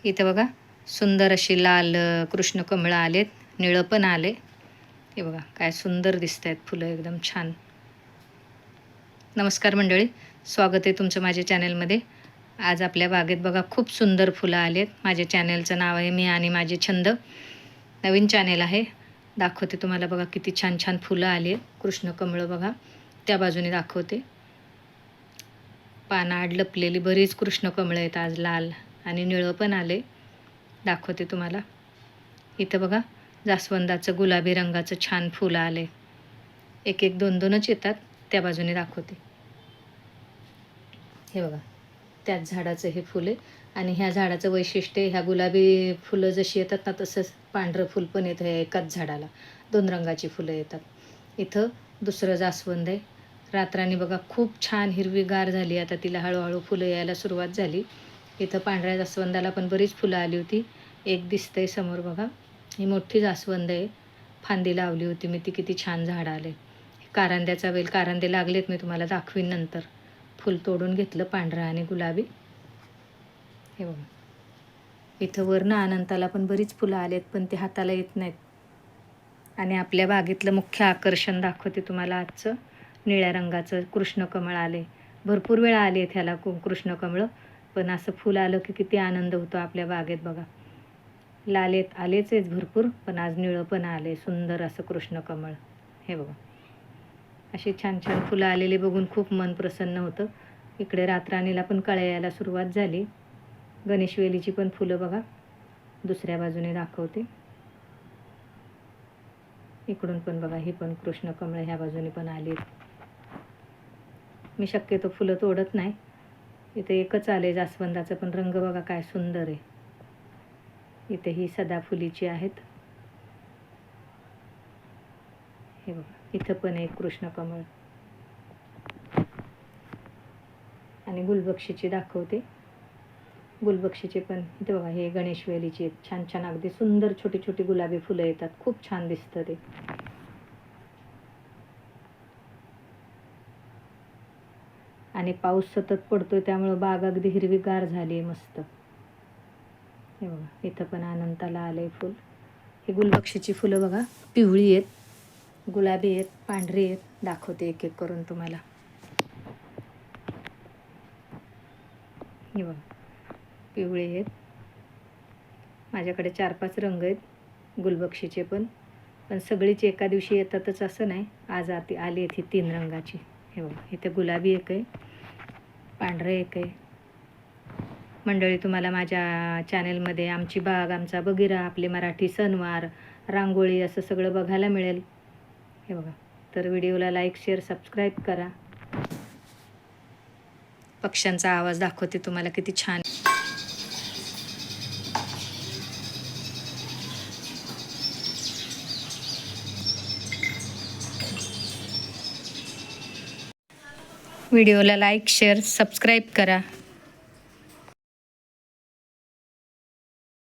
इथे बघा सुंदर अशी लाल कृष्णकमळं आलेत, निळं पण आले. हे बघा काय सुंदर दिसत आहेत फुलं, एकदम छान. नमस्कार मंडळी, स्वागत आहे तुमचं माझ्या चॅनलमध्ये. आज आपल्या बागेत बघा खूप सुंदर फुलं आलेत. माझ्या चॅनलचं नाव आहे मी आणि माझे छंद. नवीन चॅनल आहे. दाखवते तुम्हाला बघा किती छान छान फुलं आली आहेत. कृष्णकमळं बघा त्या बाजूने दाखवते. पानाआड लपलेली बरीच कृष्णकमळं आहेत आज, लाल आणि निळं पण आले. दाखवते तुम्हाला. इथं बघा जास्वंदाचं गुलाबी रंगाचं छान फुलं आले. एक एक दोन दोनच येतात. त्या बाजूने दाखवते. हे बघा त्याच झाडाचं हे फुल आहे. आणि ह्या झाडाचं वैशिष्ट्य, ह्या गुलाबी फुलं जशी येतात ना तसंच पांढरं फुल पण येतं. ह्या एकाच झाडाला 2 रंगाची फुलं येतात. इथं दुसरं जास्वंद आहे. रात्रांनी बघा खूप छान हिरवीगार झाली. आता तिला हळूहळू फुलं यायला सुरुवात झाली. इथं पांढऱ्या जास्वंदाला पण बरीच फुलं आली होती. एक दिसतंय समोर बघा. ही मोठी जास्वंद आहे. फांदी लावली होती मी, ती किती छान झाड आले. कारंद्याचा वेल, कारंदे लागलेत, मी तुम्हाला दाखवीन नंतर. फुल तोडून घेतलं पांढरं आणि गुलाबी. हे बघा इथं वरनं अनंताला पण बरीच फुलं आलेत, पण ते हाताला येत नाहीत. आणि आपल्या बागेतलं मुख्य आकर्षण दाखवते तुम्हाला आजचं. निळ्या रंगाचं कृष्णकमळ आले. भरपूर वेळा आले ह्याला कृष्णकमळं, पण असं फुल आलं की किती आनंद होतो आपल्या बागेत बघा. लाल आलेच आहेत भरपूर, पण आज निळं पण आले सुंदर असं कृष्णकमळ. हे बघा अशी छान छान फुलं आलेली बघून खूप मन प्रसन्न होतं. इकडे रातराणीला पण कळ्या यायला सुरुवात झाली. गणेशवेलीची पण फुलं बघा दुसऱ्या बाजूने दाखवते. इकडून पण बघा ही पण कृष्णकमळ ह्या बाजूने पण आली. मी शक्यतो फुलं तोडत नाही. इथे एकच आले जास्वंदाचं, पण रंग बघा काय सुंदर आहे. इथे ही सदाफुलीची आहेत. हे बघा इथं पण एक कृष्णकमळ. आणि गुलबक्षीची दाखवते. गुलबक्षीचे पण इथे बघा, हे गणेशवेलीची आहेत. छान छान अगदी सुंदर छोटी छोटी गुलाबी फुलं येतात. खूप छान दिसतं ते. आणि पाऊस सतत पडतोय त्यामुळे बाग अगदी हिरवीगार झाली आहे मस्त. हे बघा इथं पण अनंताला आलंय फुल. हे गुलबक्षीची फुलं बघा पिवळी आहेत, गुलाबी आहेत, पांढरी आहेत. दाखवते एक एक करून तुम्हाला. हे बघा पिवळे आहेत. माझ्याकडे 4-5 रंग आहेत गुलबक्षीचे पण सगळीच एका दिवशी येतातच असं नाही. आज आली आहेत ही 3 रंगाची. हे बघा इथे गुलाबी एक आहे, पांढरं एक आहे. मंडळी तुम्हाला माझ्या चॅनलमध्ये आमची बाग, आमचा बगिरा, आपले मराठी सणवार, रांगोळी असं सगळं बघायला मिळेल. हे बघा तर व्हिडिओला लाईक, शेअर, सबस्क्राईब करा. पक्ष्यांचा आवाज दाखवते तुम्हाला किती छान. व्हिडिओला लाईक, शेअर, सबस्क्राईब करा.